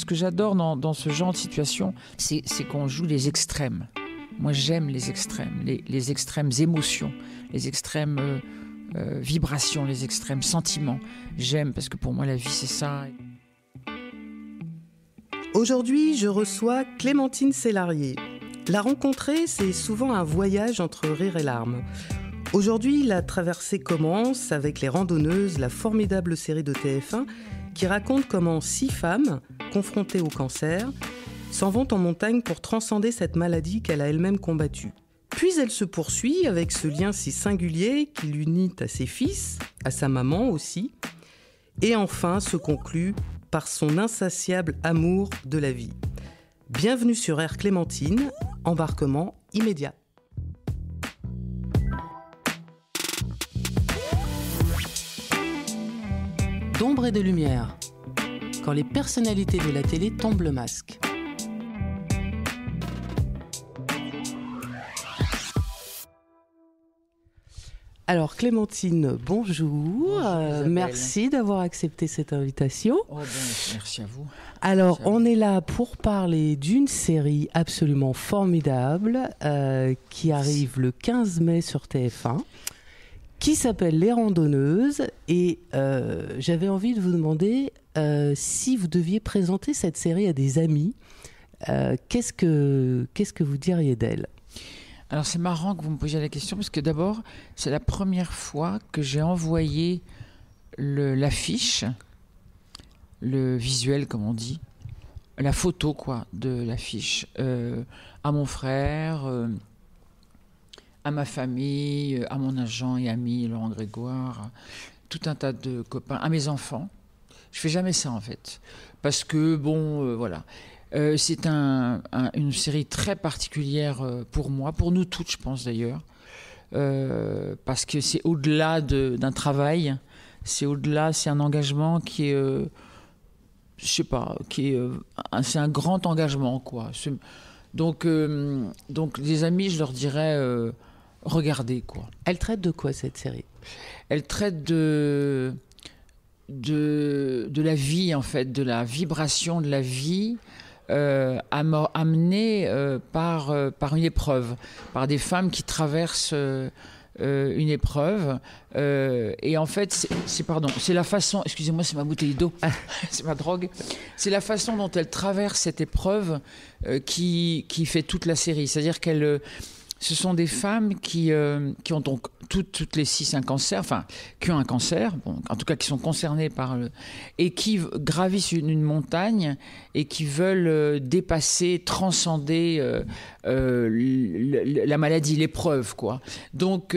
ce que j'adore dans ce genre de situation, c'est qu'on joue les extrêmes. Moi, j'aime les extrêmes, les extrêmes émotions, les extrêmes vibrations, les extrêmes sentiments. J'aime parce que pour moi, la vie, c'est ça. Aujourd'hui, je reçois Clémentine Célarier. La rencontrer, c'est souvent un voyage entre rire et larmes. Aujourd'hui, la traversée commence avec Les Randonneuses, la formidable série de TF1 qui raconte comment 6 femmes, confrontées au cancer, s'en vont en montagne pour transcender cette maladie qu'elle a elle-même combattue. Puis elle se poursuit avec ce lien si singulier qui l'unit à ses fils, à sa maman aussi, et enfin se conclut par son insatiable amour de la vie. Bienvenue sur Air Clémentine, embarquement immédiat. D'ombre et de lumière, quand les personnalités de la télé tombent le masque. Alors Clémentine, bonjour. Merci d'avoir accepté cette invitation. Oh ben, merci à vous. Alors on est là pour parler d'une série absolument formidable qui arrive le 15 mai sur TF1, qui s'appelle Les Randonneuses. Et j'avais envie de vous demander si vous deviez présenter cette série à des amis, qu'est-ce que vous diriez d'elle ? Alors c'est marrant que vous me posiez la question parce que d'abord c'est la première fois que j'ai envoyé l'affiche, le visuel comme on dit, la photo quoi de l'affiche à mon frère, à ma famille, à mon agent et ami Laurent Grégoire, tout un tas de copains, à mes enfants. Je fais jamais ça en fait parce que bon voilà. C'est une série très particulière pour moi, pour nous toutes, je pense d'ailleurs, parce que c'est au-delà d'un travail, c'est un engagement qui est, je sais pas, c'est un grand engagement quoi. Donc les amis, je leur dirais, regardez quoi. Elle traite de quoi cette série ? Elle traite de la vie en fait, de la vibration de la vie. Amenée par une épreuve, par des femmes qui traversent une épreuve. Et en fait, c'est la façon... Excusez-moi, c'est ma bouteille d'eau, c'est ma drogue. C'est la façon dont elles traversent cette épreuve qui fait toute la série. C'est-à-dire ce sont des femmes qui ont donc toutes les 6 un cancer, enfin, qui ont un cancer, bon, en tout cas qui sont concernées et qui gravissent une montagne et qui veulent dépasser, transcender la maladie, l'épreuve, quoi. Donc,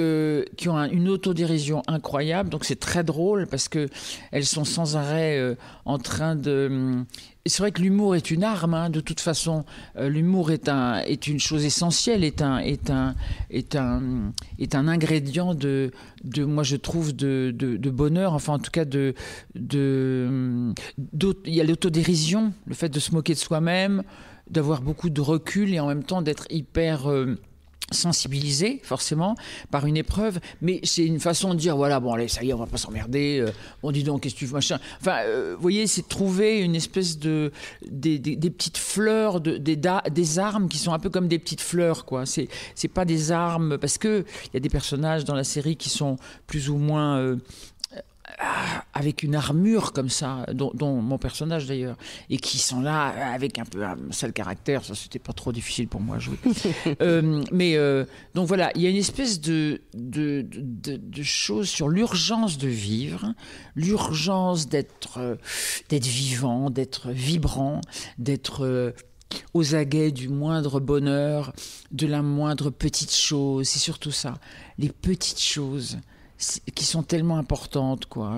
qui ont une autodérision incroyable. Donc, c'est très drôle parce que elles sont sans arrêt en train de... C'est vrai que l'humour est une arme, hein, de toute façon. L'humour est une chose essentielle, est un ingrédient de moi je trouve de bonheur. Enfin, en tout cas, il y a l'autodérision, le fait de se moquer de soi-même, d'avoir beaucoup de recul et en même temps d'être hyper sensibilisé forcément par une épreuve, mais c'est une façon de dire voilà, bon allez, ça y est, on va pas s'emmerder, bon dis donc, qu'est-ce que tu fais, machin, enfin vous voyez, c'est trouver une espèce des petites fleurs, des armes qui sont un peu comme des petites fleurs quoi. C'est pas des armes, parce que il y a des personnages dans la série qui sont plus ou moins avec une armure comme ça, dont mon personnage d'ailleurs, et qui sont là avec un peu un sale caractère. Ça, c'était pas trop difficile pour moi à jouer. Donc voilà, il y a une espèce de choses sur l'urgence de vivre, l'urgence d'être vivant, d'être vibrant, d'être aux aguets du moindre bonheur, de la moindre petite chose. C'est surtout ça, les petites choses qui sont tellement importantes, quoi.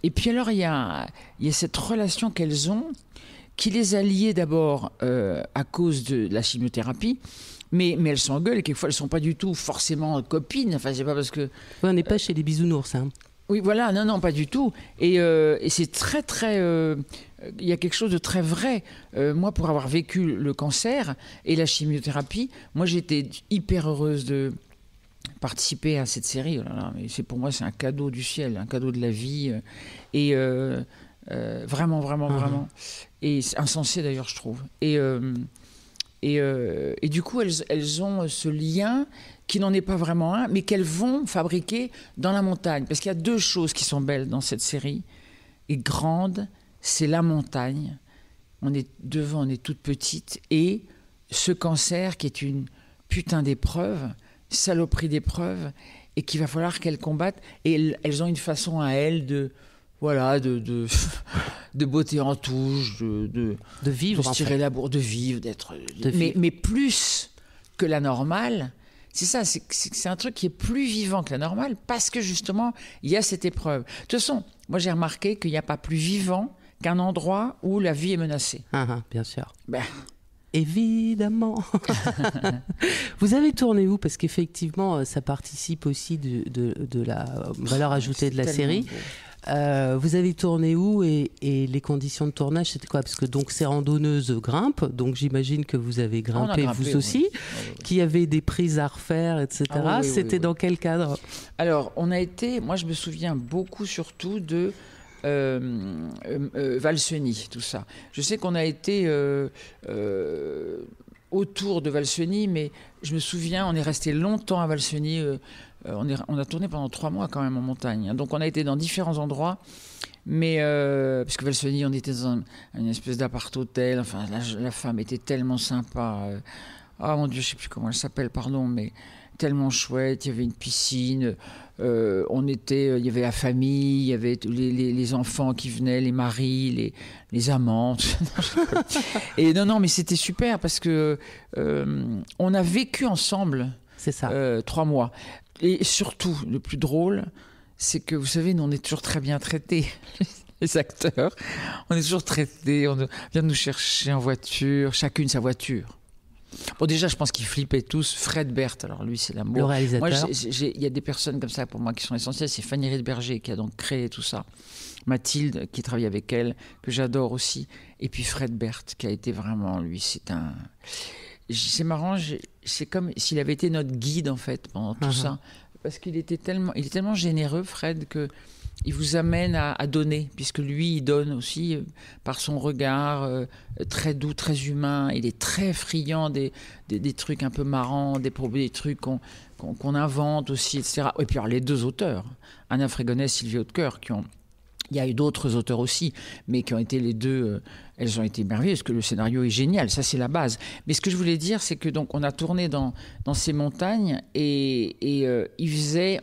Et puis alors, il y a cette relation qu'elles ont, qui les a liées d'abord à cause de la chimiothérapie, mais elles s'engueulent et quelquefois elles ne sont pas du tout forcément copines. Enfin, c'est pas parce que... On n'est pas chez les bisounours, hein. Oui, voilà, non, pas du tout. Et c'est très, très... il y a quelque chose de très vrai. Moi, pour avoir vécu le cancer et la chimiothérapie, moi, j'étais hyper heureuse de participer à cette série. Oh là là, mais pour moi, c'est un cadeau du ciel, un cadeau de la vie. Et Vraiment, vraiment, vraiment. Et c'est insensé d'ailleurs, je trouve. Et du coup, elles ont ce lien qui n'en est pas vraiment un, mais qu'elles vont fabriquer dans la montagne. Parce qu'il y a 2 choses qui sont belles dans cette série, et grandes, c'est la montagne. On est devant, on est toute petite, et ce cancer qui est une putain d'épreuve, saloperie d'épreuve, et qu'il va falloir qu'elles combattent. Et elles ont une façon à elles de beauté en touche, de vivre, de se tirer la bourre, de vivre, mais plus que la normale. C'est ça, c'est un truc qui est plus vivant que la normale, parce que justement, il y a cette épreuve. De toute façon, moi j'ai remarqué qu'il n'y a pas plus vivant qu'un endroit où la vie est menacée. Bien sûr. Ben. Évidemment. Vous avez tourné où? Parce qu'effectivement, ça participe aussi de la valeur ajoutée de la série. Vous avez tourné où et les conditions de tournage, c'était quoi? Parce que donc ces randonneuses grimpent, donc j'imagine que vous avez grimpé, vous aussi, qu'il y avait des prises à refaire, etc. C'était dans quel cadre? Alors, moi je me souviens beaucoup surtout de Valseny, tout ça. Je sais qu'on a été autour de Valseny, mais je me souviens, on est resté longtemps à Valseny. On a tourné pendant 3 mois quand même en montagne. Donc on a été dans différents endroits, mais puisque Valseny, on était dans une espèce d'appart-hôtel. Enfin, la femme était tellement sympa. Ah mon Dieu, je sais plus comment elle s'appelle, pardon, mais tellement chouette. Il y avait une piscine. Il y avait la famille, il y avait les enfants qui venaient, les maris, les amants. Et non, mais c'était super parce que on a vécu ensemble. C'est ça. 3 mois. Et surtout, le plus drôle, c'est que, vous savez, nous, on est toujours très bien traités, les acteurs. On est toujours traités, on vient nous chercher en voiture, chacune sa voiture. Bon, déjà, je pense qu'ils flippaient tous. Fred Berthe, alors lui, c'est l'amour. Le réalisateur. Moi, il y a des personnes comme ça, pour moi, qui sont essentielles. C'est Fanny Riedberger, qui a donc créé tout ça. Mathilde, qui travaille avec elle, que j'adore aussi. Et puis Fred Berthe, qui a été vraiment, lui, c'est marrant, c'est comme s'il avait été notre guide en fait pendant tout ça, parce qu'il est tellement généreux, Fred, que il vous amène à donner, puisque lui il donne aussi par son regard très doux, très humain. Il est très friand des trucs un peu marrants, des trucs qu'on invente aussi, etc. Et puis alors, les 2 auteurs, Anna Frégonès, Sylvie Hautecoeur, il y a eu d'autres auteurs aussi, mais qui ont été les 2, elles ont été merveilleuses, parce que le scénario est génial, ça c'est la base. Mais ce que je voulais dire, c'est que donc on a tourné dans ces montagnes et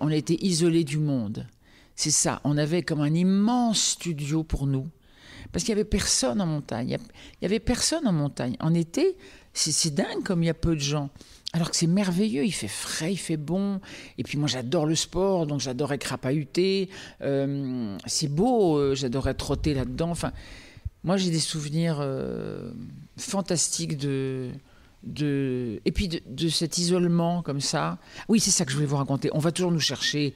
on a été isolés du monde. C'est ça, on avait comme un immense studio pour nous, parce qu'il n'y avait personne en montagne. Il y avait personne en montagne. En été, c'est dingue comme il y a peu de gens. Alors que c'est merveilleux, il fait frais, il fait bon. Et puis moi, j'adore le sport, donc j'adorais crapahuter. C'est beau, j'adorais trotter là-dedans. Enfin, moi, j'ai des souvenirs fantastiques et puis de cet isolement comme ça. Oui, c'est ça que je voulais vous raconter. On va toujours nous chercher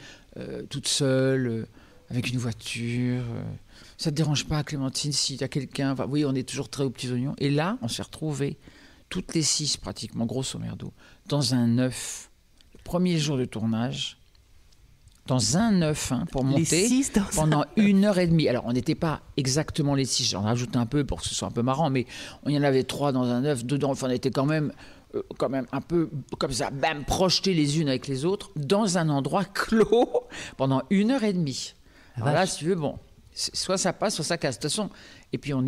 toute seule, avec une voiture. Ça ne te dérange pas, Clémentine, s'il y a quelqu'un... Enfin, oui, on est toujours très aux petits oignons. Et là, on s'est retrouvés, toutes les 6 pratiquement, grosso merdo, dans un œuf. Le premier jour de tournage, dans un œuf, pour monter pendant 1h30. Alors, on n'était pas exactement les 6, j'en rajoute un peu pour que ce soit un peu marrant, mais il y en avait 3 dans un œuf, dedans. Enfin, on était quand même un peu comme ça, bam, projetés les unes avec les autres, dans un endroit clos pendant 1h30. Alors là, si tu veux, bon, soit ça passe, soit ça casse. De toute façon, et puis on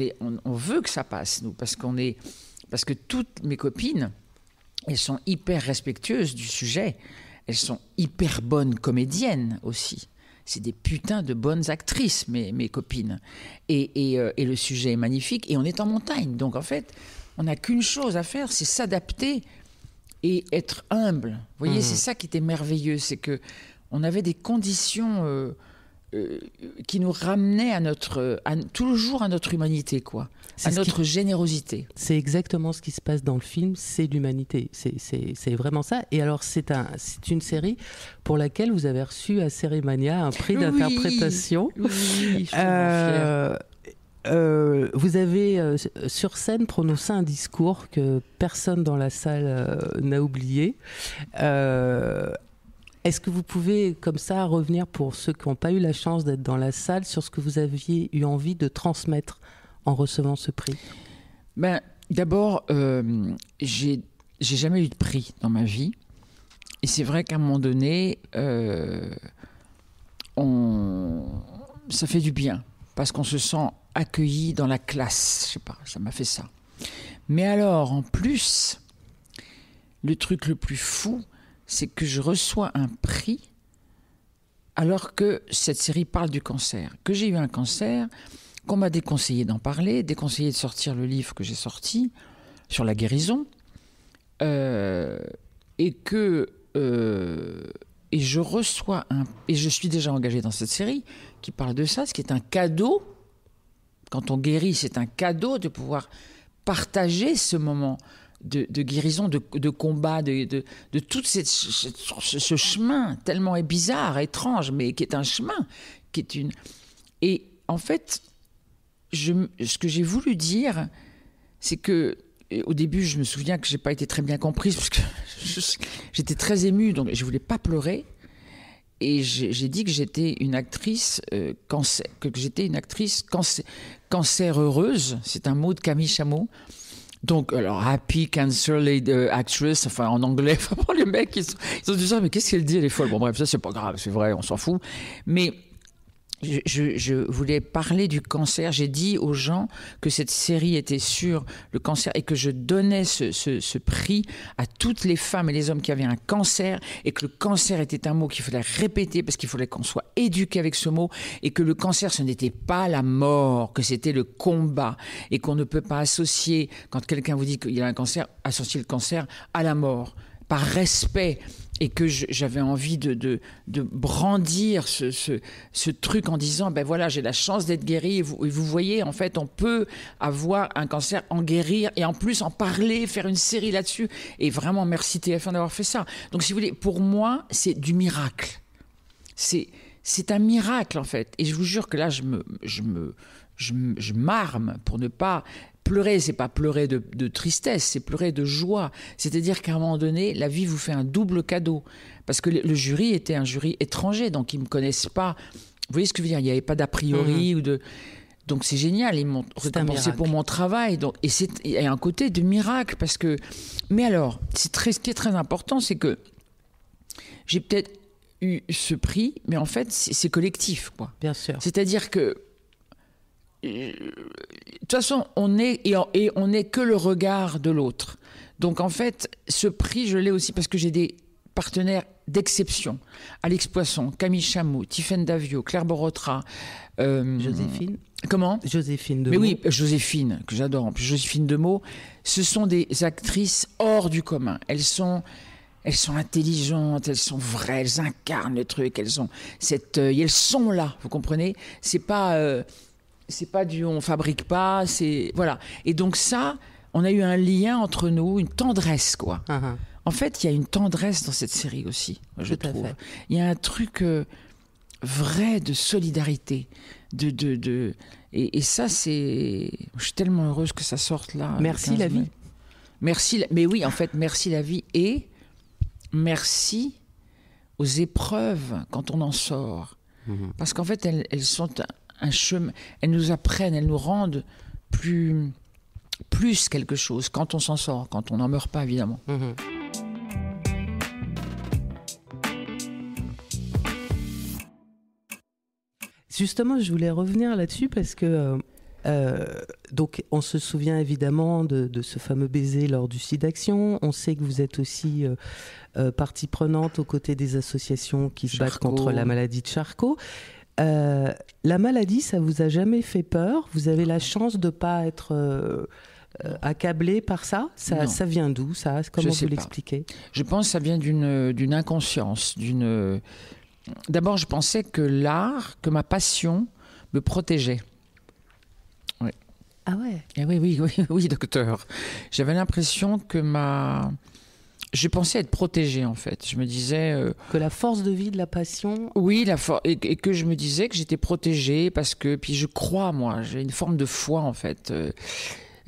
veut que ça passe, nous, parce que toutes mes copines, elles sont hyper respectueuses du sujet. Elles sont hyper bonnes comédiennes aussi. C'est des putains de bonnes actrices, mes copines. Et le sujet est magnifique. Et on est en montagne. Donc, en fait, on n'a qu'une chose à faire, c'est s'adapter et être humble. Vous voyez, c'est ça qui était merveilleux. C'est qu'on avait des conditions qui nous ramenaient toujours à notre humanité, quoi. À notre générosité. C'est exactement ce qui se passe dans le film, c'est l'humanité. C'est vraiment ça. Et alors, c'est une série pour laquelle vous avez reçu à Cérémania un prix d'interprétation. Oui, je suis fière. Vous avez sur scène prononcé un discours que personne dans la salle n'a oublié. Est-ce que vous pouvez, comme ça, revenir pour ceux qui n'ont pas eu la chance d'être dans la salle, sur ce que vous aviez eu envie de transmettre en recevant ce prix ? D'abord, j'ai jamais eu de prix dans ma vie. Et c'est vrai qu'à un moment donné, ça fait du bien. Parce qu'on se sent accueilli dans la classe. Je sais pas, ça m'a fait ça. Mais alors, en plus, le truc le plus fou, c'est que je reçois un prix alors que cette série parle du cancer. Que j'ai eu un cancer, qu'on m'a déconseillé d'en parler, déconseillé de sortir le livre que j'ai sorti sur la guérison, et je reçois et je suis déjà engagée dans cette série qui parle de ça, ce qui est un cadeau. Quand on guérit, c'est un cadeau de pouvoir partager ce moment de guérison, de combat, de tout ce chemin tellement bizarre, étrange, mais qui est un chemin, qui est une... Et en fait, ce que j'ai voulu dire, c'est que au début, je me souviens que j'ai pas été très bien comprise parce que j'étais très émue, donc je voulais pas pleurer. Et j'ai dit que j'étais une actrice cancer heureuse. C'est un mot de Camille Chamot. Donc, alors, happy cancer actress, enfin en anglais, enfin, les mecs, ils ont dit ça, mais qu'est-ce qu'elle dit, elle est folle. Bon, bref, ça, c'est pas grave, c'est vrai, on s'en fout. Mais je voulais parler du cancer. J'ai dit aux gens que cette série était sur le cancer et que je donnais ce prix à toutes les femmes et les hommes qui avaient un cancer et que le cancer était un mot qu'il fallait répéter parce qu'il fallait qu'on soit éduqué avec ce mot et que le cancer, ce n'était pas la mort, que c'était le combat et qu'on ne peut pas associer, quand quelqu'un vous dit qu'il y a un cancer, associer le cancer à la mort. Par respect, et que j'avais envie de brandir ce truc en disant, ben voilà, j'ai la chance d'être guérie, et vous voyez, en fait, on peut avoir un cancer, en guérir, et en plus en parler, faire une série là-dessus, et vraiment, merci TF1 d'avoir fait ça. Donc, si vous voulez, pour moi, c'est du miracle. C'est un miracle, en fait, et je vous jure que là, je m'arme pour ne pas... Pleurer, c'est pas pleurer de tristesse, c'est pleurer de joie. C'est-à-dire qu'à un moment donné, la vie vous fait un double cadeau. Parce que le jury était un jury étranger, donc ils me connaissent pas. Vous voyez ce que je veux dire ? Il n'y avait pas d'a priori ou de... Donc c'est génial, ils m'ont récompensé pour mon travail. Donc, et il y a un côté de miracle, parce que... Mais alors, ce qui est très important, c'est que j'ai peut-être eu ce prix, mais en fait, c'est collectif, quoi. Bien sûr. C'est-à-dire que de toute façon, on n'est que le regard de l'autre. Donc en fait, ce prix, je l'ai aussi parce que j'ai des partenaires d'exception. Alix Poisson, Camille Chamot, Tiffaine Davio, Claire Borotra. Joséphine. Comment ? Joséphine Demeaux. Mais oui, Joséphine, que j'adore. En plus, Joséphine Demeaux, ce sont des actrices hors du commun. Elles sont intelligentes, elles sont vraies, elles incarnent le truc, elles ont cet œil, elles sont là, vous comprenez ? C'est pas du on fabrique pas, c'est voilà. Et donc ça, on a eu un lien entre nous, une tendresse, quoi. Uh-huh. En fait, il y a une tendresse dans cette série aussi, je trouve. Il y a un truc vrai de solidarité, et ça, c'est... Je suis tellement heureuse que ça sorte là. Merci la vie. Mais oui, en fait, merci la vie et merci aux épreuves quand on en sort. Mm-hmm. Parce qu'en fait, elles sont un chemin, elles nous apprennent, elles nous rendent plus quelque chose quand on s'en sort, quand on n'en meurt pas, évidemment. Mmh. Justement, je voulais revenir là-dessus parce que donc on se souvient évidemment de ce fameux baiser lors du SIDAction. On sait que vous êtes aussi partie prenante aux côtés des associations qui se battent contre la maladie de Charcot. La maladie, ça vous a jamais fait peur ? Vous avez la chance de pas être accablé par ça ? Ça vient d'où ça ? Comment vous l'expliquez ? Je pense que ça vient d'une inconscience, D'abord, je pensais que l'art, que ma passion me protégeait. Oui. Ah ouais ? Et oui, docteur. J'avais l'impression que je pensais être protégée, en fait. Je me disais... que la force de vie de la passion... Oui, et que je me disais que j'étais protégée parce que... Puis je crois, moi, j'ai une forme de foi, en fait.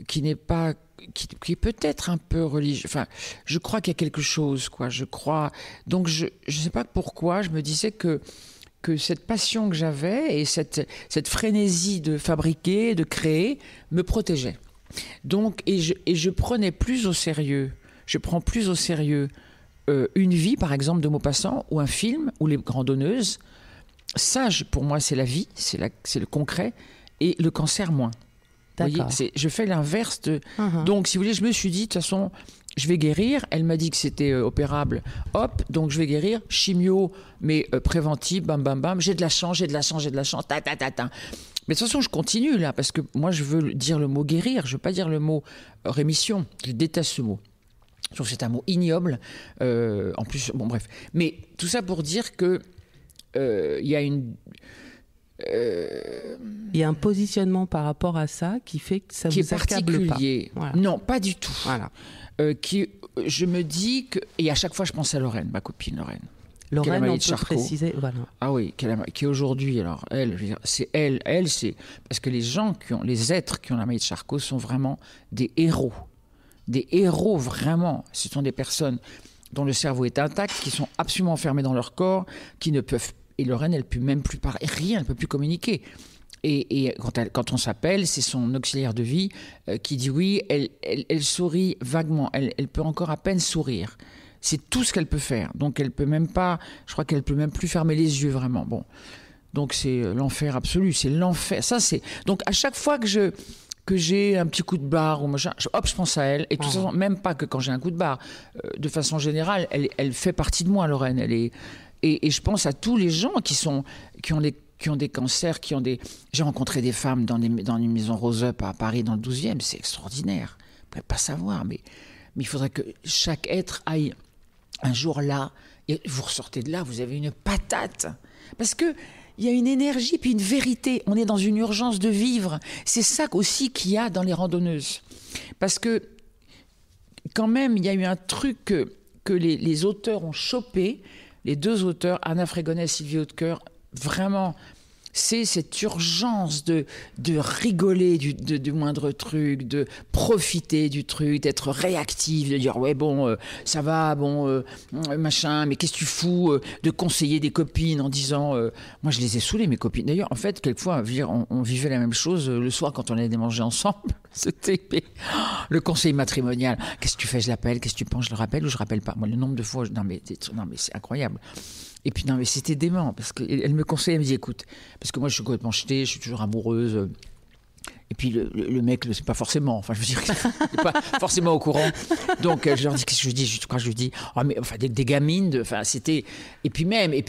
qui n'est pas, qui est peut-être un peu religieux. Enfin, je crois qu'il y a quelque chose, quoi. Je crois. Donc, je sais pas pourquoi, je me disais que cette passion que j'avais et cette frénésie de fabriquer, de créer, me protégeait. Donc, et je prenais plus au sérieux. Je prends plus au sérieux une vie, par exemple, de Maupassant, ou un film, ou les randonneuses. Ça, pour moi, c'est la vie, c'est le concret, et le cancer, moins. Vous voyez, je fais l'inverse de... Donc, si vous voulez, je me suis dit, de toute façon, je vais guérir. Elle m'a dit que c'était opérable. Hop, donc je vais guérir. Chimio, mais préventive, bam, bam, bam. J'ai de la chance, ta, ta, ta, ta. Mais de toute façon, je continue, là, parce que moi, je veux dire le mot guérir. Je ne veux pas dire le mot rémission. Je déteste ce mot. Je trouve que c'est un mot ignoble. En plus, bon, bref. Mais tout ça pour dire que il y a une... il y a un positionnement par rapport à ça qui fait que ça vous accable pas. Voilà. Non, pas du tout. Voilà. Je me dis que... Et à chaque fois, je pense à Lorraine, ma copine Lorraine. Lorraine, on peut préciser. Voilà. Ah oui, qui est aujourd'hui, alors elle, je veux dire, c'est elle, c'est... Parce que les êtres qui ont la maladie de Charcot sont vraiment des héros. Des héros, vraiment. Ce sont des personnes dont le cerveau est intact, qui sont absolument enfermées dans leur corps, qui ne peuvent... Et Lorraine, elle ne peut même plus parler, rien, elle ne peut plus communiquer. Et quand on s'appelle, c'est son auxiliaire de vie qui dit oui, elle sourit vaguement, elle peut encore à peine sourire. C'est tout ce qu'elle peut faire. Donc elle peut même pas, je crois qu'elle peut même plus fermer les yeux vraiment. Bon, donc c'est l'enfer absolu, c'est l'enfer. Ça c'est donc à chaque fois que j'ai un petit coup de barre ou machin, je pense à elle. Et de toute façon, même pas que quand j'ai un coup de barre, de façon générale, elle fait partie de moi, Lorraine. Elle est et je pense à tous les gens qui ont des cancers, J'ai rencontré des femmes dans une maison Rose-Up à Paris, dans le 12e. C'est extraordinaire. Vous ne pouvez pas savoir, mais il faudrait que chaque être aille un jour là. Et vous ressortez de là, vous avez une patate. Parce que il y a une énergie puis une vérité. On est dans une urgence de vivre. C'est ça aussi qu'il y a dans les randonneuses. Parce que, quand même, il y a eu un truc que les auteurs ont chopé. Les deux auteurs, Anna Frégonnet et Sylvie Hautecoeur, vraiment, c'est cette urgence de rigoler du moindre truc, de profiter du truc, d'être réactif, de dire ouais bon ça va, bon machin, mais qu'est-ce que tu fous, de conseiller des copines en disant moi je les ai saoulées mes copines. D'ailleurs en fait quelquefois on vivait la même chose le soir quand on allait démanger ensemble. C'était le conseil matrimonial. Qu'est-ce que tu fais, je l'appelle, qu'est-ce que tu penses, je le rappelle ou je rappelle pas. Moi le nombre de fois non mais c'est incroyable. Et puis, non, mais c'était dément, parce qu'elle me conseillait, elle me dit, écoute, parce que moi, je suis complètement jetée, je suis toujours amoureuse. Et puis, le mec, c'est pas forcément, enfin, je veux dire, il n'est pas forcément au courant. Donc, je leur dis, qu'est-ce que je dis ? Je crois que je lui dis, oh, mais, enfin, des gamines, enfin, c'était... Et puis,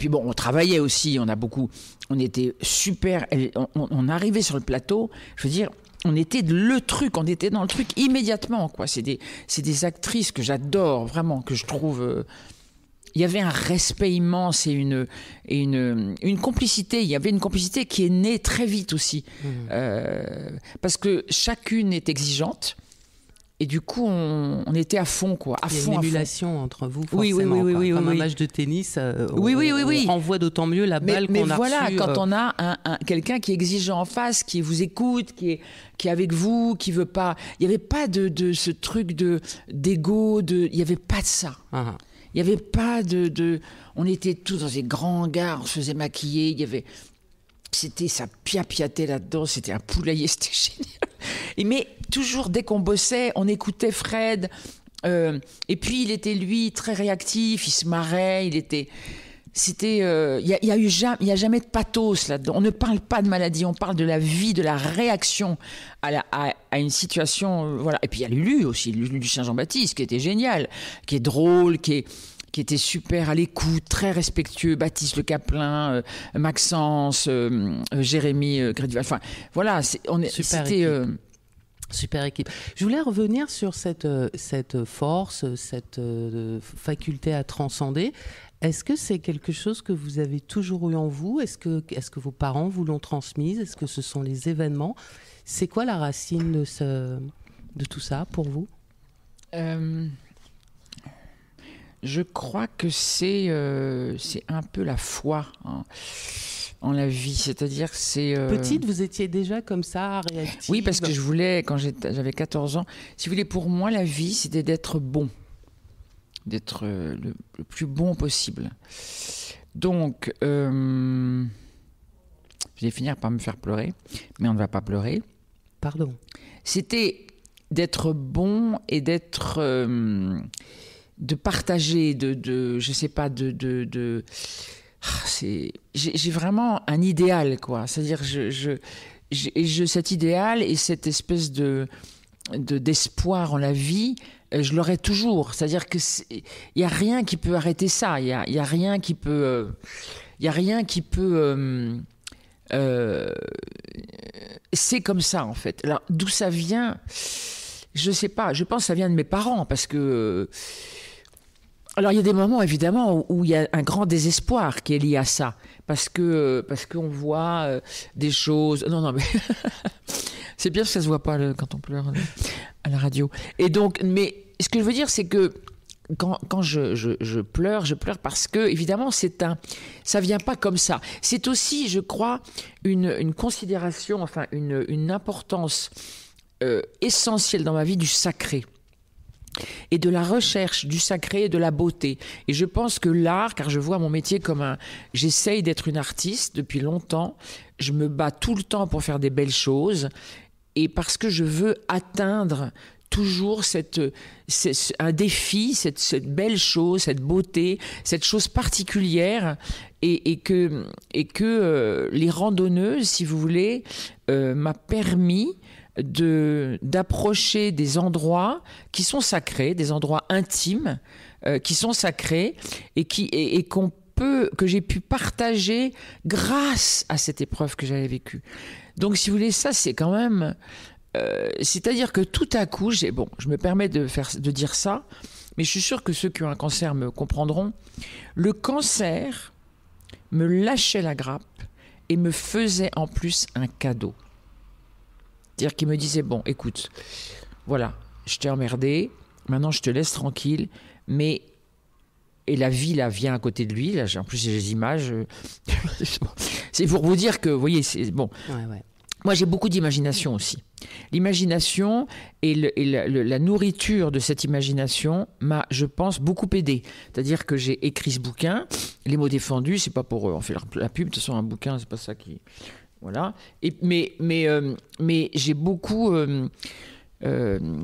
bon, on travaillait aussi, on était super, on arrivait sur le plateau, je veux dire... On était dans le truc immédiatement, quoi. C'est des actrices que j'adore, vraiment, que je trouve... Il y avait un respect immense et une complicité. Il y avait une complicité qui est née très vite aussi. Parce que chacune est exigeante. Et du coup, on était à fond, quoi. Il y a une émulation entre vous, forcément. Oui. Comme un match de tennis, oui. On renvoie d'autant mieux la balle qu'on a reçue. Mais voilà, quand on a quelqu'un qui est exigeant en face, qui vous écoute, qui est avec vous, qui veut pas... Il n'y avait pas de ce truc d'égo, il n'y avait pas de ça. Il n'y avait pas on était tous dans des grands hangars, on se faisait maquiller, ça piapiatait là-dedans, c'était un poulailler, c'était génial. Mais toujours, dès qu'on bossait, on écoutait Fred, et puis il était, lui, très réactif, il se marrait, il y a jamais de pathos là-dedans. On ne parle pas de maladie, on parle de la vie, de la réaction à une situation, voilà. Et puis il y a Lulu aussi, Lucien Jean-Baptiste, qui était génial, qui est drôle, qui était super à l'écoute, très respectueux, Baptiste Le Caplin, Maxence, Jérémy Grédival, enfin voilà, super équipe. Je voulais revenir sur cette force, cette faculté à transcender. Est-ce que c'est quelque chose que vous avez toujours eu en vous ? Est-ce que vos parents vous l'ont transmise ? Est-ce que ce sont les événements ? C'est quoi la racine de tout ça pour vous ? Je crois que c'est un peu la foi. Hein. en la vie. C'est-à-dire que c'est... Petite, vous étiez déjà comme ça, réactive? Oui, parce que je voulais, quand j'avais 14 ans, si vous voulez, pour moi, la vie, c'était d'être bon. D'être le plus bon possible. Donc, je vais finir par me faire pleurer, mais on ne va pas pleurer. Pardon. C'était d'être bon et d'être... de partager, je sais pas, j'ai vraiment un idéal, quoi. C'est-à-dire, cet idéal et cette espèce d'espoir en la vie, je l'aurai toujours. C'est-à-dire que il y a rien qui peut arrêter ça. Il y a rien qui peut, c'est comme ça, en fait. Alors, d'où ça vient, je sais pas. Je pense que ça vient de mes parents, parce que... Alors, il y a des moments, évidemment, où il y a un grand désespoir qui est lié à ça. Parce qu'on voit des choses... Non, mais... c'est bien parce que ça ne se voit pas quand on pleure à la radio. Et donc, mais ce que je veux dire, c'est que quand je pleure parce que, évidemment, ça ne vient pas comme ça. C'est aussi, je crois, une considération, enfin, une importance essentielle dans ma vie du sacré. Et de la recherche du sacré et de la beauté. Et je pense que l'art, car je vois mon métier comme j'essaye d'être une artiste depuis longtemps, je me bats tout le temps pour faire des belles choses, et parce que je veux atteindre toujours un défi, cette belle chose, cette beauté, cette chose particulière, et que les randonneuses, si vous voulez, m'a permis d'approcher des endroits qui sont sacrés, des endroits intimes qui sont sacrés et que j'ai pu partager grâce à cette épreuve que j'avais vécue. Donc, si vous voulez, ça, c'est quand même... c'est-à-dire que tout à coup, je me permets de dire ça, mais je suis sûre que ceux qui ont un cancer me comprendront. Le cancer me lâchait la grappe et me faisait en plus un cadeau. C'est-à-dire qu'il me disait, bon, écoute, voilà, je t'ai emmerdé, maintenant je te laisse tranquille, mais... Et la vie, là, vient à côté de lui. Là, en plus, j'ai des images. C'est pour vous dire que, vous voyez, c'est bon. Ouais. Moi, j'ai beaucoup d'imagination aussi. L'imagination et la nourriture de cette imagination m'a, je pense, beaucoup aidé. C'est-à-dire que j'ai écrit ce bouquin, Les mots défendus, c'est pas pour on fait la pub, de toute façon, un bouquin, c'est pas ça qui... Voilà. Mais j'ai beaucoup... je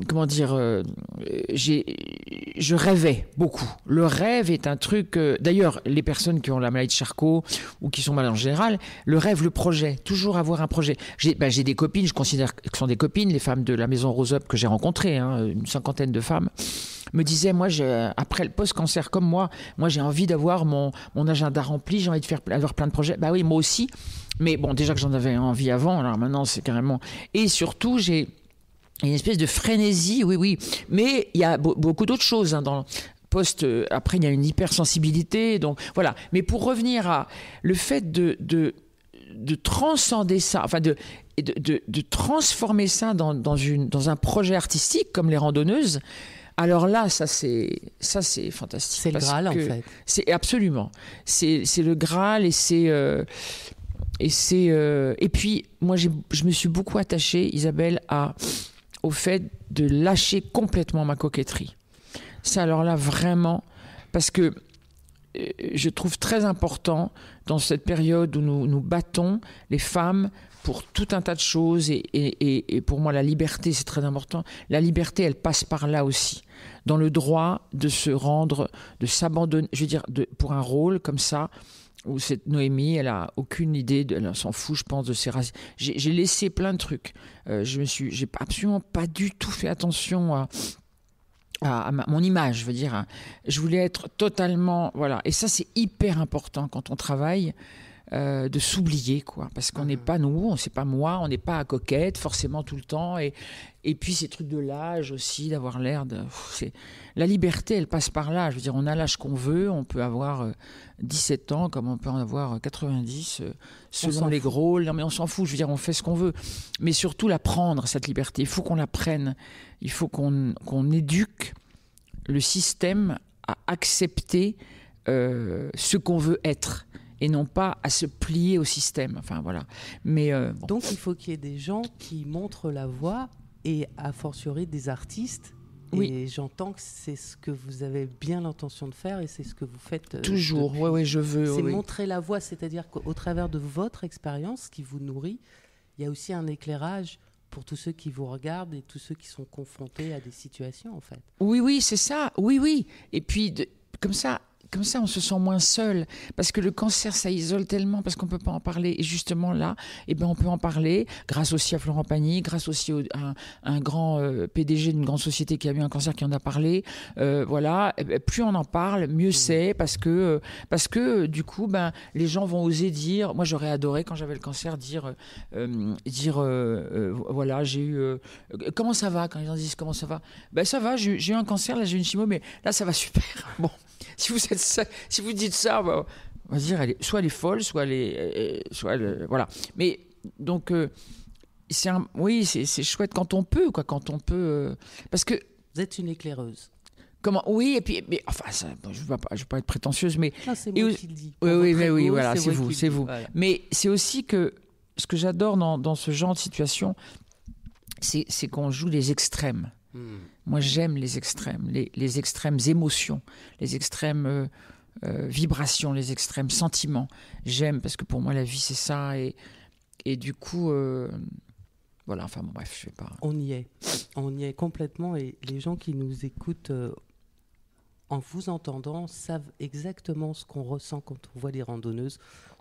rêvais beaucoup. Le rêve est un truc... d'ailleurs, les personnes qui ont la maladie de Charcot ou qui sont malades en général, le rêve, le projet, toujours avoir un projet. J'ai des copines, je considère que ce sont des copines, les femmes de la maison Rose Up que j'ai rencontrées, une 50aine de femmes, me disaient, moi, après le post-cancer comme moi j'ai envie d'avoir mon agenda rempli, j'ai envie d'avoir plein de projets. Bah oui, moi aussi. Mais bon, déjà que j'en avais envie avant, alors maintenant, c'est carrément... Et surtout, j'ai une espèce de frénésie, oui. Mais il y a beaucoup d'autres choses dans le après, il y a une hypersensibilité, donc voilà. Mais pour revenir à le fait de transcender ça, enfin de transformer ça dans un projet artistique comme les randonneuses. Alors là, ça c'est fantastique. C'est le Graal, en fait. C'est absolument. C'est le Graal et puis moi je me suis beaucoup attachée, Isabelle, au fait de lâcher complètement ma coquetterie. Ça, alors là, vraiment, parce que je trouve très important dans cette période où nous battons les femmes pour tout un tas de choses et pour moi la liberté c'est très important. La liberté elle passe par là aussi, dans le droit de se rendre, de s'abandonner, je veux dire pour un rôle comme ça où cette Noémie elle a aucune idée, elle s'en fout je pense de ses racines. J'ai laissé plein de trucs, j'ai absolument pas du tout fait attention à mon image, je veux dire, je voulais être totalement, voilà, et ça c'est hyper important quand on travaille. De s'oublier, quoi, parce qu'on n'est pas nous, c'est pas moi, on n'est pas à coquette forcément tout le temps, et puis ces trucs de l'âge aussi, d'avoir l'air de... La liberté, elle passe par là, je veux dire, on a l'âge qu'on veut, on peut avoir 17 ans comme on peut en avoir 90, selon les gros, non mais on s'en fout, je veux dire, on fait ce qu'on veut, mais surtout la prendre, cette liberté, il faut qu'on la prenne, il faut qu'on éduque le système à accepter ce qu'on veut être. et non pas à se plier au système. Enfin, voilà. Mais, bon. Donc, il faut qu'il y ait des gens qui montrent la voie et, a fortiori, des artistes. Oui. Et j'entends que c'est ce que vous avez bien l'intention de faire et c'est ce que vous faites. Toujours, oui, je veux. C'est oui. montrer la voie, c'est-à-dire qu'au travers de votre expérience qui vous nourrit, il y a aussi un éclairage pour tous ceux qui vous regardent et tous ceux qui sont confrontés à des situations, en fait. Oui, c'est ça. Oui. Et puis, comme ça, on se sent moins seul. Parce que le cancer, ça isole tellement, parce qu'on ne peut pas en parler. Et justement, là, on peut en parler, grâce aussi à Florent Pagny, grâce aussi à un grand PDG d'une grande société qui a eu un cancer, qui en a parlé. Voilà. Plus on en parle, mieux c'est, parce que du coup, les gens vont oser dire... Moi, j'aurais adoré, quand j'avais le cancer, dire voilà, j'ai eu... comment ça va? Quand les gens disent comment ça va? Ça va, j'ai eu un cancer, là, j'ai eu une chimio, mais là, ça va super. Bon. Si vous dites ça, on va dire, soit elle est folle, voilà. Mais donc, c'est chouette quand on peut, quoi, parce que vous êtes une éclaireuse. Comment? Oui, et puis, mais enfin, je veux pas être prétentieuse, mais non, c'est moi qui le dis. Oui, voilà, c'est vous. Voilà. Mais c'est aussi que ce que j'adore dans ce genre de situation, c'est qu'on joue les extrêmes. Moi, j'aime les extrêmes, les extrêmes émotions, les extrêmes vibrations, les extrêmes sentiments. J'aime, parce que pour moi, la vie, c'est ça. Et du coup, voilà, enfin, bon, bref, je sais pas. On y est complètement. Et les gens qui nous écoutent, en vous entendant, savent exactement ce qu'on ressent quand on voit les randonneuses.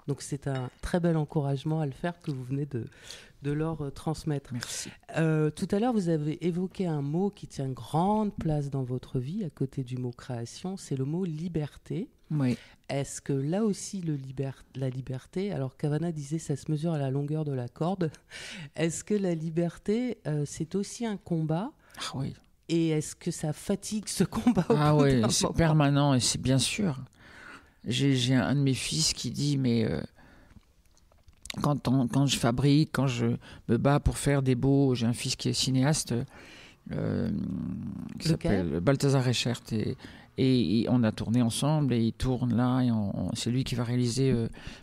Donc, c'est un très bel encouragement à le faire que vous venez de leur transmettre. Merci. Tout à l'heure, vous avez évoqué un mot qui tient grande place dans votre vie, à côté du mot création, c'est le mot liberté. Oui. Est-ce que là aussi, la liberté, alors Cavana disait ça se mesure à la longueur de la corde, est-ce que la liberté, c'est aussi un combat? Ah oui. Et est-ce que ça fatigue ce combat au bout d'un c'est moment? permanent, et c'est bien sûr. J'ai un de mes fils qui dit, mais... Quand je fabrique, quand je me bats pour faire des beaux... J'ai un fils qui est cinéaste, qui s'appelle Balthazar Reichert, et on a tourné ensemble, et il tourne là, et c'est lui qui va réaliser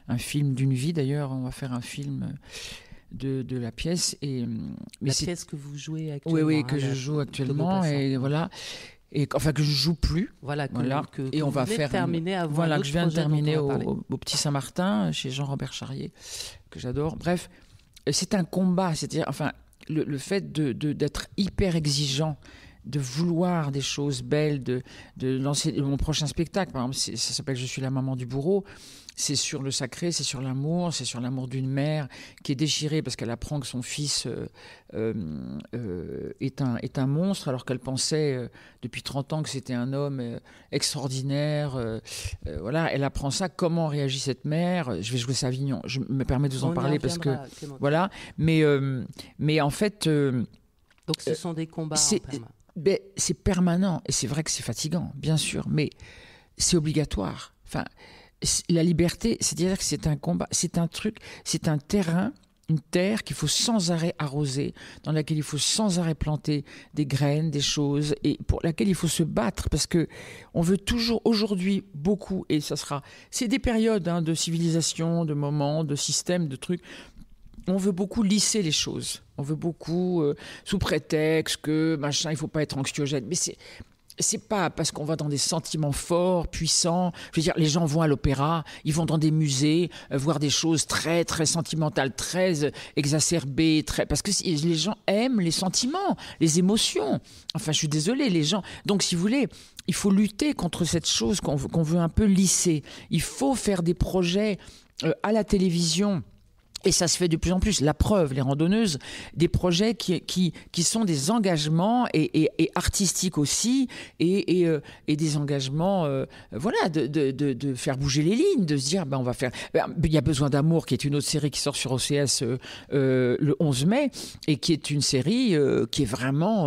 un film d'une vie, d'ailleurs. On va faire un film de la pièce. La pièce que vous jouez actuellement. Oui, que je joue actuellement, et voilà... Et enfin que je joue plus, et on va faire terminer que je viens de terminer au Petit Saint-Martin chez Jean-Robert Charrier, que j'adore. Bref, c'est un combat, c'est-à-dire enfin le fait d'être hyper exigeant, de vouloir des choses belles, de lancer mon prochain spectacle. Par exemple, ça s'appelle Je suis la maman du bourreau. C'est sur le sacré, c'est sur l'amour d'une mère qui est déchirée parce qu'elle apprend que son fils est un monstre, alors qu'elle pensait depuis 30 ans que c'était un homme extraordinaire. Voilà, elle apprend ça. Comment réagit cette mère? Je vais jouer Savignon. Je me permets de vous en parler parce que voilà. Mais en fait, donc ce sont des combats. C'est permanent, et c'est vrai que c'est fatigant, bien sûr, mais c'est obligatoire. Enfin, la liberté, c'est-à-dire que c'est un combat, c'est un truc, c'est un terrain, une terre qu'il faut sans arrêt arroser, dans laquelle il faut sans arrêt planter des graines, des choses, et pour laquelle il faut se battre, parce que on veut toujours, aujourd'hui, beaucoup, et c'est des périodes de civilisation, de moments, de systèmes, de trucs. On veut beaucoup lisser les choses. On veut beaucoup, sous prétexte que machin, il ne faut pas être anxiogène. Mais c'est pas parce qu'on va dans des sentiments forts, puissants. Je veux dire, les gens vont à l'opéra, ils vont dans des musées, voir des choses très, très sentimentales, très exacerbées, parce que les gens aiment les sentiments, les émotions. Enfin, je suis désolée, les gens... Donc, si vous voulez, il faut lutter contre cette chose qu'on veut un peu lisser. Il faut faire des projets à la télévision. Et ça se fait de plus en plus. La preuve, les randonneuses, des projets qui sont des engagements et artistiques aussi, et des engagements, voilà, de faire bouger les lignes, de se dire, on va faire... Il y a Besoin d'amour, qui est une autre série qui sort sur OCS le 11 mai, et qui est une série qui est vraiment...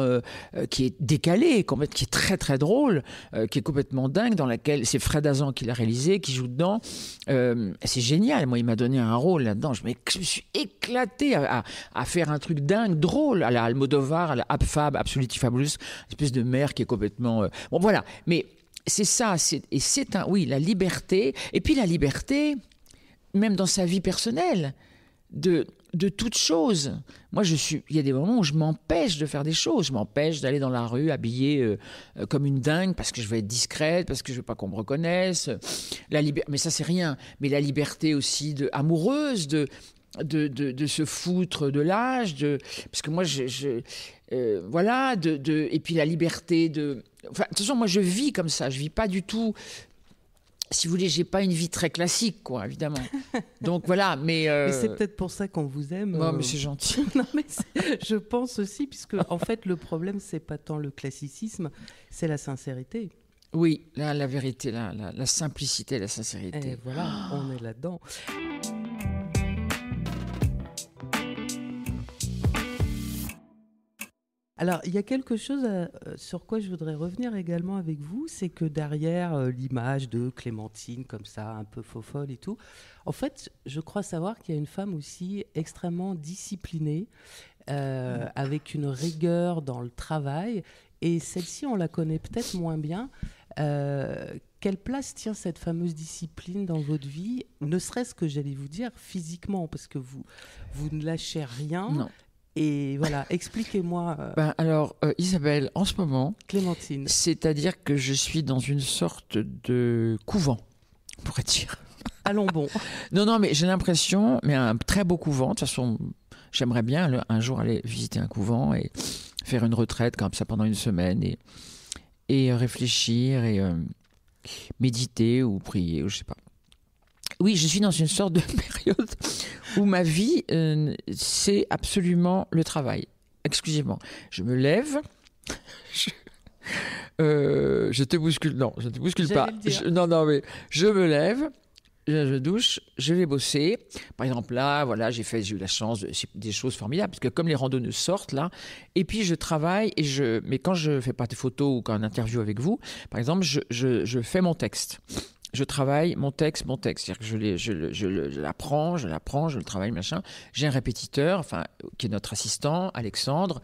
qui est décalée, qui est très très drôle, qui est complètement dingue, dans laquelle c'est Fred Azan qui l'a réalisé, qui joue dedans. C'est génial. Moi, il m'a donné un rôle là-dedans. Je me suis éclaté à faire un truc dingue, drôle, à la Almodovar, à la Abfab, Absolutely Fabulous, une espèce de mère qui est complètement... Bon, voilà. Mais c'est ça. Oui, la liberté. Et puis la liberté, même dans sa vie personnelle, de toutes choses. Moi, il y a des moments où je m'empêche de faire des choses. Je m'empêche d'aller dans la rue habillée comme une dingue parce que je veux être discrète, parce que je veux pas qu'on me reconnaisse. Mais ça, c'est rien. Mais la liberté aussi amoureuse de se foutre de l'âge, parce que moi, voilà, et puis la liberté de... Enfin, de toute façon, moi, je vis comme ça. Je vis pas du tout... Si vous voulez, j'ai pas une vie très classique, quoi, évidemment. Donc voilà, mais c'est peut-être pour ça qu'on vous aime. Non, mais c'est gentil. Non, mais je pense aussi, puisque en fait, le problème, c'est pas tant le classicisme, c'est la sincérité. Oui, là, la vérité, la simplicité, la sincérité. Et voilà, on est là-dedans. Alors, il y a quelque chose sur quoi je voudrais revenir également avec vous, c'est que derrière l'image de Clémentine, comme ça, un peu faux-folle et tout, en fait, je crois savoir qu'il y a une femme aussi extrêmement disciplinée, avec une rigueur dans le travail, et celle-ci, on la connaît peut-être moins bien. Quelle place tient cette fameuse discipline dans votre vie, ne serait-ce que, j'allais vous dire, physiquement, parce que vous ne lâchez rien. Non. Et voilà, expliquez-moi. Alors, Isabelle, en ce moment, Clémentine. C'est-à-dire que je suis dans une sorte de couvent, on pourrait dire. Allons bon. Non, mais j'ai l'impression, mais un très beau couvent. De toute façon, j'aimerais bien un jour aller visiter un couvent et faire une retraite comme ça pendant une semaine et réfléchir et méditer ou prier, ou je sais pas. Oui, je suis dans une sorte de période où ma vie, c'est absolument le travail, exclusivement. Je me lève, je te bouscule, non, je ne te bouscule pas. Non, mais je me lève, je douche, je vais bosser. Par exemple, là, voilà, j'ai eu la chance, c'est des choses formidables, parce que comme les randonneuses sortent, là, et puis je travaille, mais quand je fais pas des photos ou quand un interview avec vous, par exemple, je fais mon texte. Je travaille mon texte. C'est-à-dire que je l'apprends, je le travaille, machin. J'ai un répétiteur, qui est notre assistant, Alexandre,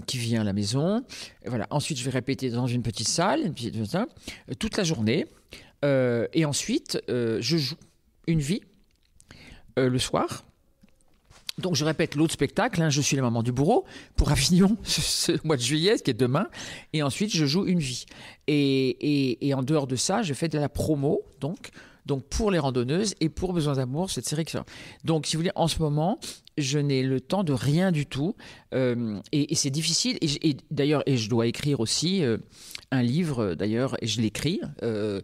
qui vient à la maison. Et voilà. Ensuite, je vais répéter dans une petite salle, toute la journée. Et ensuite, je joue une vie le soir. Donc, je répète l'autre spectacle, Je suis la maman du bourreau, pour Avignon, ce mois de juillet, qui est demain. Et ensuite, je joue une vie. Et en dehors de ça, je fais de la promo, donc pour les randonneuses et pour Besoin d'amour, cette série qui sort. Donc, si vous voulez, en ce moment, je n'ai le temps de rien du tout. Et c'est difficile. Et d'ailleurs, je dois écrire aussi un livre, d'ailleurs, et je l'écris.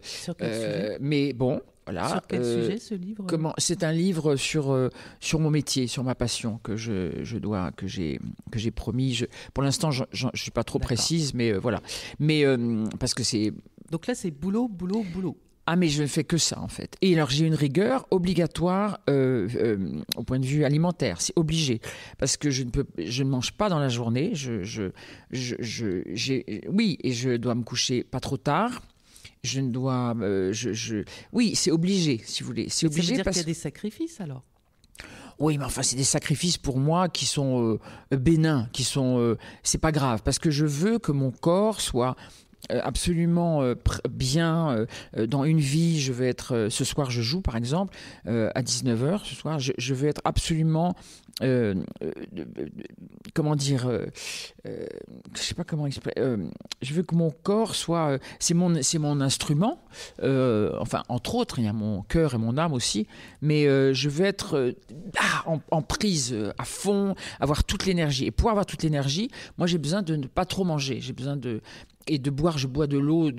Sur quel sujet ? Mais bon... Voilà. Sur quel sujet ce livre ? C'est un livre sur mon métier, sur ma passion que j'ai promis. Pour l'instant, je suis pas trop précise, mais voilà. Mais parce que c'est. Donc là, c'est boulot. Ah, mais je ne fais que ça, en fait. Et alors, j'ai une rigueur obligatoire au point de vue alimentaire. C'est obligé. Parce que je ne mange pas dans la journée. Oui, et je dois me coucher pas trop tard. Je ne dois... Oui, c'est obligé, si vous voulez. C'est obligé. Ça veut dire qu'il y a des sacrifices, alors ? Oui, mais enfin, c'est des sacrifices pour moi qui sont bénins, qui sont... c'est pas grave, parce que je veux que mon corps soit absolument bien dans une vie. Je vais être... ce soir, je joue, par exemple, à 19h, ce soir. Je vais être absolument... comment dire, je sais pas comment expliquer. Je veux que mon corps soit, c'est mon instrument. Entre autres, il y a mon cœur et mon âme aussi. Mais je veux être en prise à fond, avoir toute l'énergie. Et pour avoir toute l'énergie, moi, j'ai besoin de ne pas trop manger. J'ai besoin de boire. Je bois de l'eau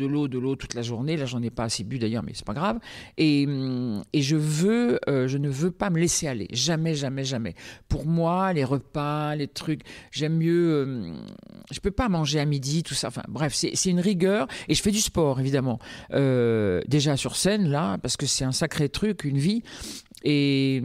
toute la journée. Là, j'en ai pas assez bu d'ailleurs, mais c'est pas grave. Et je ne veux pas me laisser aller. Jamais. Pour moi, les repas, les trucs, j'aime mieux... je peux pas manger à midi, tout ça. Enfin, bref, c'est une rigueur. Et je fais du sport, évidemment. Déjà sur scène, là, parce que c'est un sacré truc, une vie. Et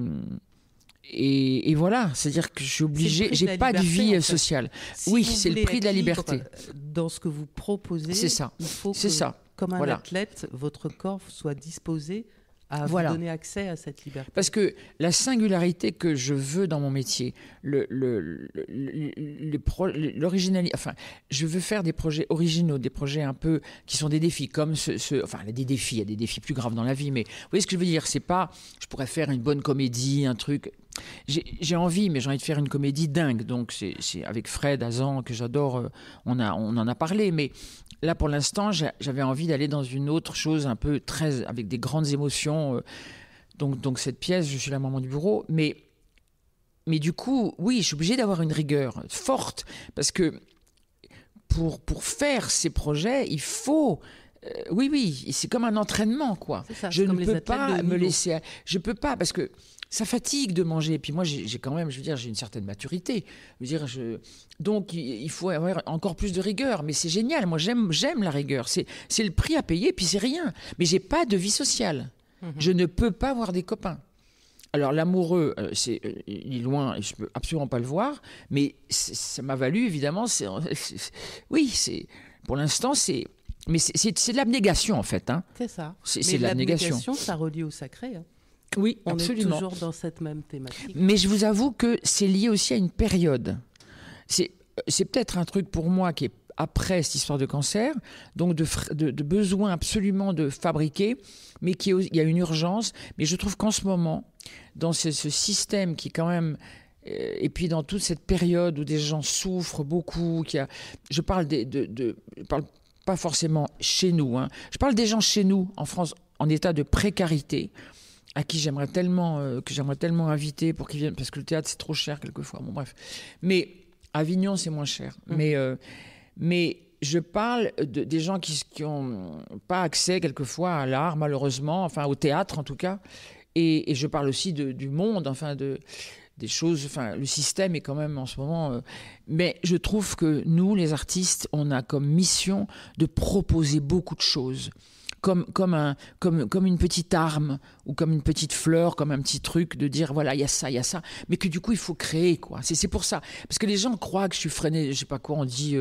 voilà, c'est-à-dire que je suis obligée, j'ai pas de vie sociale. Oui, c'est le prix de la liberté. Dans ce que vous proposez, c'est ça. Il faut c'est que, ça. comme un athlète, votre corps soit disposé à vous donner accès à cette liberté. Parce que la singularité que je veux dans mon métier, l'originalité, enfin, je veux faire des projets originaux, des projets un peu qui sont des défis, comme enfin, des défis, il y a des défis plus graves dans la vie, mais vous voyez ce que je veux dire, c'est pas, je pourrais faire une bonne comédie, un truc. J'ai envie, mais j'ai envie de faire une comédie dingue. Donc, c'est avec Fred Hazan, que j'adore, on en a parlé. Mais là, pour l'instant, j'avais envie d'aller dans une autre chose un peu avec des grandes émotions. Donc cette pièce, je suis la maman du bureau. Mais du coup, oui, je suis obligée d'avoir une rigueur forte. Parce que pour faire ces projets, il faut... oui, c'est comme un entraînement, quoi. Ça, je ne peux pas me laisser... Je peux pas, parce que... Ça fatigue de manger. Et puis moi, j'ai quand même, je veux dire, j'ai une certaine maturité. Donc, il faut avoir encore plus de rigueur. Mais c'est génial. Moi, j'aime la rigueur. C'est le prix à payer, puis c'est rien. Mais j'ai pas de vie sociale. Je ne peux pas voir des copains. Alors, l'amoureux, il est loin et je peux absolument pas le voir. Mais ça m'a valu, évidemment. Pour l'instant, mais c'est de l'abnégation, en fait. Hein. C'est ça. C'est de l'abnégation. Ça relie au sacré. Hein. Oui, on absolument. est toujours dans cette même thématique. Mais je vous avoue que c'est lié aussi à une période. C'est peut-être un truc pour moi qui est après cette histoire de cancer, donc de besoin absolument de fabriquer, mais il y a une urgence. Mais je trouve qu'en ce moment, dans ce système qui est quand même... Et puis dans toute cette période où des gens souffrent beaucoup, je parle je parle pas forcément chez nous, hein. Je parle des gens chez nous, en France, en état de précarité, à qui j'aimerais tellement inviter pour qu'ils viennent, parce que le théâtre c'est trop cher quelquefois. Bon bref, mais Avignon c'est moins cher. Mais je parle des gens qui ont pas accès quelquefois à l'art, malheureusement, enfin au théâtre en tout cas. Et je parle aussi du monde, enfin des choses. Enfin, le système est quand même en ce moment. Mais je trouve que nous, les artistes, on a comme mission de proposer beaucoup de choses. Comme une petite arme ou comme une petite fleur, comme un petit truc de dire voilà, il y a ça, mais que du coup il faut créer, quoi. C'est pour ça, parce que les gens croient que je suis freinée, je sais pas quoi on dit,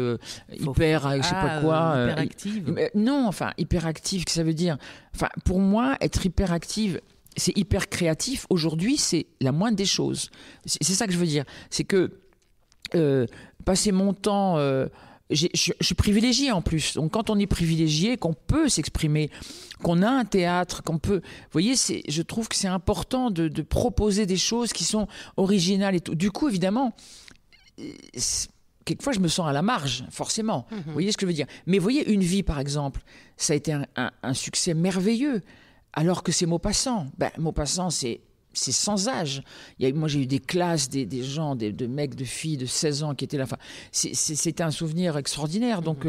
hyperactive. Non, enfin hyperactive, que ça veut dire, enfin pour moi être hyperactive, c'est hyper créatif. Aujourd'hui, c'est la moindre des choses. C'est ça que je veux dire, c'est que passer mon temps je suis privilégiée en plus. Donc quand on est privilégié, qu'on peut s'exprimer, qu'on a un théâtre, qu'on peut... Vous voyez, je trouve que c'est important de proposer des choses qui sont originales et tout. Du coup, évidemment, quelquefois, je me sens à la marge, forcément. Vous voyez ce que je veux dire? Mais vous voyez, Une vie, par exemple, ça a été un succès merveilleux. Alors que c'est Maupassant. Maupassant, c'est sans âge. Moi, j'ai eu des classes, des gens, de mecs, de filles de 16 ans qui étaient là. Enfin, c'était un souvenir extraordinaire. Donc,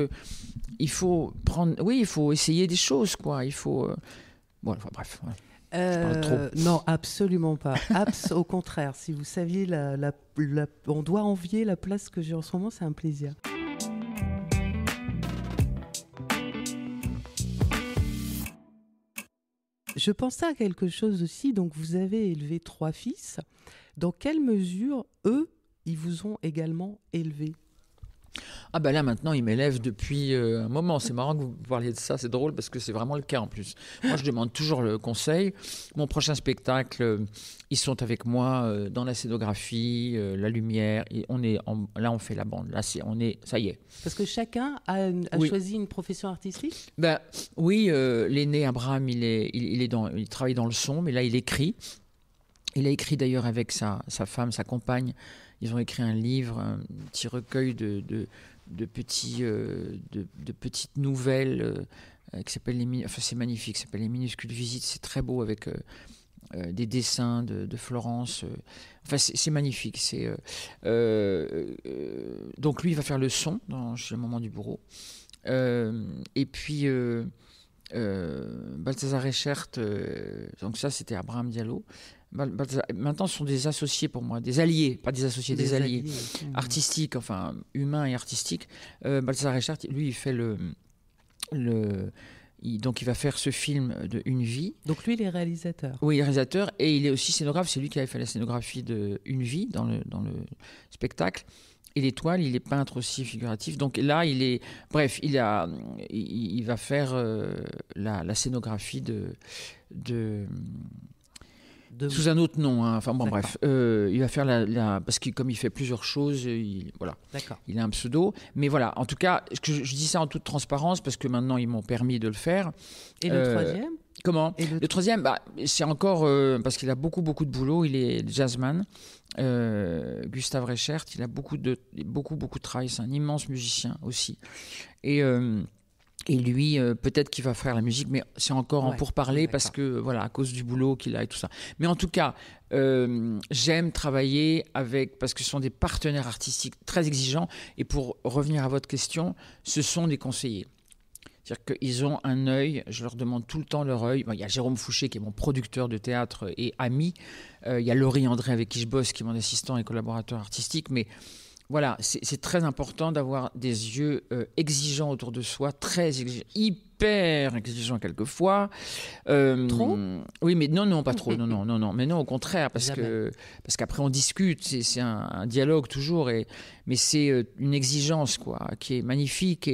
il faut essayer des choses, quoi. Il faut... bref. Je parle trop. Non, absolument pas. Au contraire, si vous saviez, on doit envier la place que j'ai en ce moment, c'est un plaisir. Je pensais à quelque chose aussi. Donc, vous avez élevé 3 fils. Dans quelle mesure, eux, ils vous ont également élevé? Ah ben là, maintenant, ils m'élèvent depuis un moment. C'est marrant que vous parliez de ça. C'est drôle parce que c'est vraiment le cas en plus. Moi, je demande toujours le conseil. Mon prochain spectacle, ils sont avec moi dans la scénographie, la lumière. Et là, on fait la bande. Là, ça y est. Parce que chacun a choisi une profession artistique? Oui, l'aîné Abraham, il travaille dans le son, mais là, il écrit. Il a écrit d'ailleurs avec sa femme, sa compagne. Ils ont écrit un livre, un petit recueil de petites nouvelles qui s'appelle c'est magnifique, ça s'appelle Les Minuscules Visites. C'est très beau avec des dessins de Florence. C'est magnifique. Donc lui, il va faire le son chez le Maman du Bureau. Et puis Balthazar Reichert, donc ça c'était Abraham Diallo. Maintenant, ce sont des associés pour moi, des alliés, pas des associés, des alliés artistiques, enfin humains et artistiques. Balthazar Reichert, lui, il fait donc il va faire ce film de Une vie. Donc lui, il est réalisateur. Oui, il est réalisateur et il est aussi scénographe. C'est lui qui avait fait la scénographie de Une vie dans le spectacle. Et l'étoile, il est peintre aussi figuratif. Donc là, il va faire la scénographie sous un autre nom. Hein. Enfin bon, bref, il va faire parce que comme il fait plusieurs choses, voilà. D'accord. Il a un pseudo. Mais voilà, en tout cas, je dis ça en toute transparence parce que maintenant ils m'ont permis de le faire. Et le troisième ? Comment ? Le troisième, c'est encore parce qu'il a beaucoup de boulot. Il est jazzman. Gustave Reichert, il a beaucoup de travail. C'est un immense musicien aussi. Et lui, peut-être qu'il va faire la musique, mais c'est encore en pourparler parce que, voilà, à cause du boulot qu'il a et tout ça. Mais en tout cas, j'aime travailler parce que ce sont des partenaires artistiques très exigeants. Et pour revenir à votre question, ce sont des conseillers. C'est-à-dire qu'ils ont un œil, je leur demande tout le temps leur œil. Il y a Jérôme Fouché qui est mon producteur de théâtre et ami. Il y a Laurie André avec qui je bosse, qui est mon assistant et collaborateur artistique. Mais voilà, c'est très important d'avoir des yeux exigeants autour de soi, très exigeants, hyper exigeants quelquefois. Trop ? Oui, mais non, pas trop. Non. Mais non, au contraire, parce qu'après on discute, c'est un dialogue toujours. Mais c'est une exigence quoi, qui est magnifique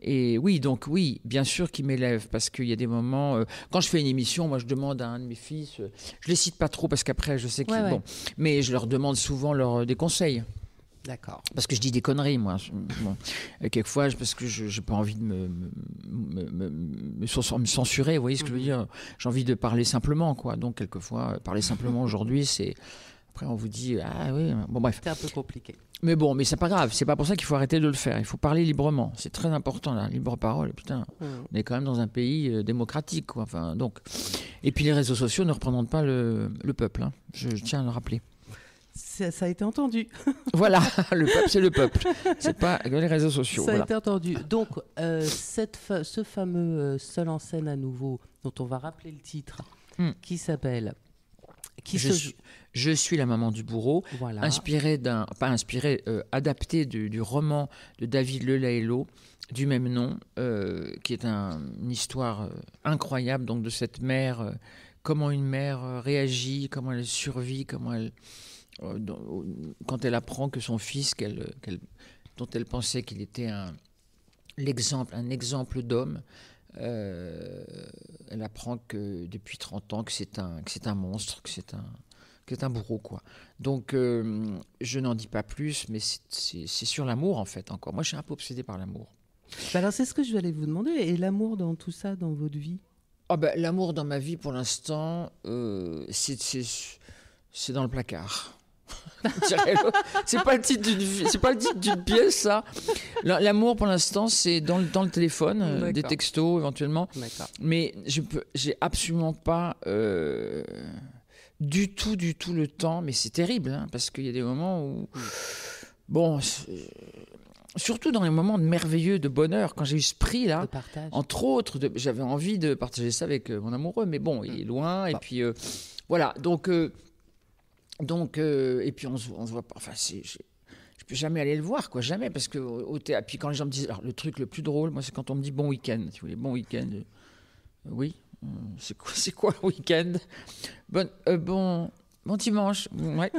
et oui, donc oui, bien sûr qu'ils m'élèvent parce qu'il y a des moments... quand je fais une émission, moi je demande à un de mes fils... je les cite pas trop parce qu'après je sais qu'ils... Bon, mais je leur demande souvent des conseils. D'accord. Parce que je dis des conneries, moi. Bon, quelquefois, parce que je n'ai pas envie de me censurer, vous voyez ce que je veux dire ? J'ai envie de parler simplement, quoi. Donc, quelquefois, parler simplement aujourd'hui, c'est... Après, on vous dit, ah oui, bon bref. C'est un peu compliqué. Mais bon, mais c'est pas grave, c'est pas pour ça qu'il faut arrêter de le faire. Il faut parler librement, c'est très important, la libre parole. Putain, on est quand même dans un pays démocratique, quoi. Enfin, donc. Et puis les réseaux sociaux ne représentent pas le peuple, hein. Je tiens à le rappeler. Ça a été entendu. Voilà, le peuple, c'est le peuple. C'est pas les réseaux sociaux. Ça a été entendu. Donc, ce fameux seul en scène à nouveau, dont on va rappeler le titre, qui s'appelle... Je suis la maman du bourreau, voilà. Adapté du roman de David Lelahello du même nom, qui est une histoire incroyable donc de cette mère, comment une mère réagit, comment elle survit, comment elle quand elle apprend que son fils dont elle pensait qu'il était un exemple d'homme. Elle apprend que depuis 30 ans que c'est un monstre, que c'est un bourreau, quoi. Donc je n'en dis pas plus, mais c'est sur l'amour en fait encore. Moi je suis un peu obsédé par l'amour. Alors c'est ce que je vais aller vous demander. Et l'amour dans tout ça, dans votre vie ? L'amour dans ma vie pour l'instant, c'est dans le placard. C'est pas le titre d'une pièce, ça. L'amour pour l'instant c'est dans le téléphone, des textos éventuellement. D'accord. Mais j'ai absolument pas du tout le temps, mais c'est terrible hein, parce qu'il y a des moments où surtout dans les moments merveilleux de bonheur, quand j'ai eu ce prix là, entre autres, j'avais envie de partager ça avec mon amoureux, mais bon, il est loin et puis voilà, donc et puis on se voit pas. Enfin, je peux jamais aller le voir, quoi, jamais, parce que au théâtre. Puis quand les gens me disent, alors le truc le plus drôle, moi, c'est quand on me dit bon week-end. Si vous voulez, bon week-end. Oui. C'est quoi le week-end ? Bon dimanche. Ouais.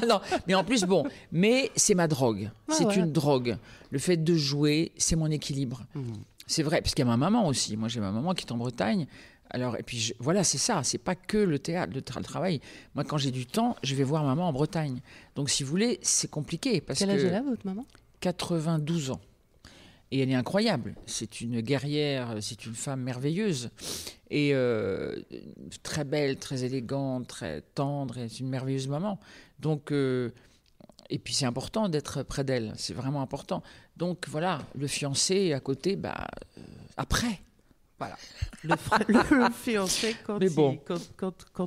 Non, mais en plus mais c'est ma drogue. C'est une drogue. Le fait de jouer, c'est mon équilibre. C'est vrai, parce qu'il y a ma maman aussi. Moi, j'ai ma maman qui est en Bretagne. Alors, et puis, voilà, c'est ça. C'est pas que le théâtre, le travail. Moi, quand j'ai du temps, je vais voir maman en Bretagne. Donc, si vous voulez, c'est compliqué. Quel âge elle a, votre maman ? 92 ans. Et elle est incroyable. C'est une guerrière, c'est une femme merveilleuse. Et très belle, très élégante, très tendre. Et c'est une merveilleuse maman. Donc, et puis, c'est important d'être près d'elle. C'est vraiment important. Donc, voilà, le fiancé à côté, après. Voilà. Le fiancé, quand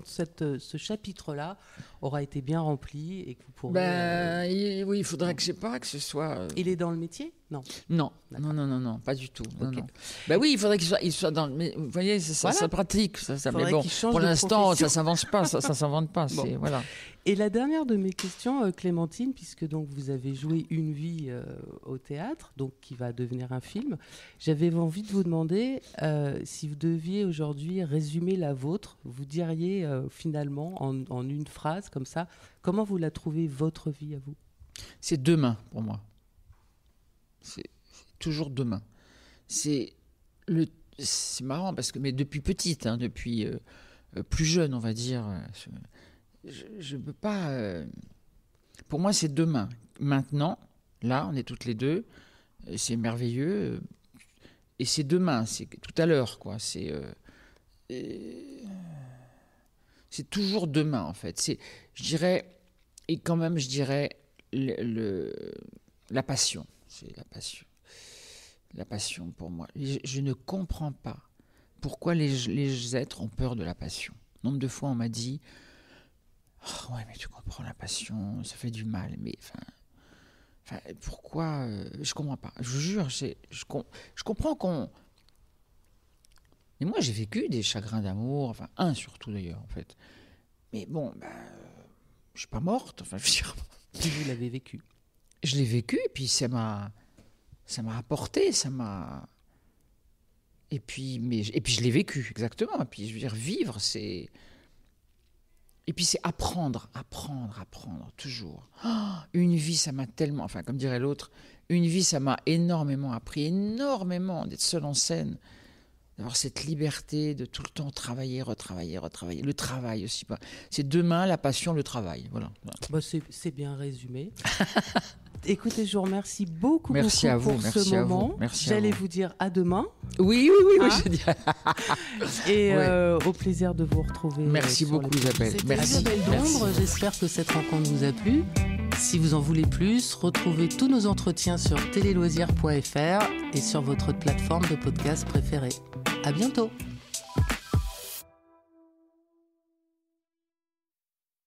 ce chapitre-là aura été bien rempli et que vous pourrez... oui, il faudrait que ce soit... Il est dans le métier ? Non, pas du tout. Okay. Non. Oui, il faudrait qu'il soit dans... Mais vous voyez, ça pratique. Mais bon, pour l'instant, ça s'invente pas. Ça s'invente pas. Bon. Voilà. Et la dernière de mes questions, Clémentine, puisque donc vous avez joué une vie au théâtre, donc qui va devenir un film, j'avais envie de vous demander si vous deviez aujourd'hui résumer la vôtre, vous diriez finalement en une phrase comme ça, comment vous la trouvez votre vie à vous ? C'est demain pour moi. C'est toujours demain. C'est marrant parce que, mais depuis petite, depuis plus jeune, on va dire, je ne peux pas. Pour moi, c'est demain. Maintenant, là, on est toutes les deux. C'est merveilleux. Et c'est demain, c'est tout à l'heure, quoi. C'est toujours demain, en fait. Je dirais la passion. C'est la passion. La passion pour moi. Je ne comprends pas pourquoi les êtres ont peur de la passion. Nombre de fois on m'a dit « Ouais, mais tu comprends la passion, ça fait du mal. » Mais enfin pourquoi je comprends pas. Je vous jure, je comprends qu'on... Et moi j'ai vécu des chagrins d'amour, enfin un surtout d'ailleurs en fait. Mais bon, je suis pas morte, enfin je veux dire... Vous l'avez vécu. Je l'ai vécu et puis ça m'a apporté, et puis je l'ai vécu, exactement. Et puis je veux dire, vivre, c'est... Et puis c'est apprendre, toujours. Une vie, ça m'a tellement... Enfin, comme dirait l'autre, une vie, ça m'a énormément appris, d'être seul en scène, d'avoir cette liberté de tout le temps travailler, retravailler. Le travail aussi. C'est demain, la passion, le travail. Voilà. C'est bien résumé. Écoutez, je vous remercie beaucoup, merci beaucoup à vous, pour merci ce à moment. Vous, merci J'allais à vous. Vous dire à demain. Oui, je dirais. Et au plaisir de vous retrouver. Merci beaucoup, Isabelle. Merci. Isabelle Dombre, j'espère que cette rencontre vous a plu. Si vous en voulez plus, retrouvez tous nos entretiens sur téléloisirs.fr et sur votre plateforme de podcast préférée. À bientôt.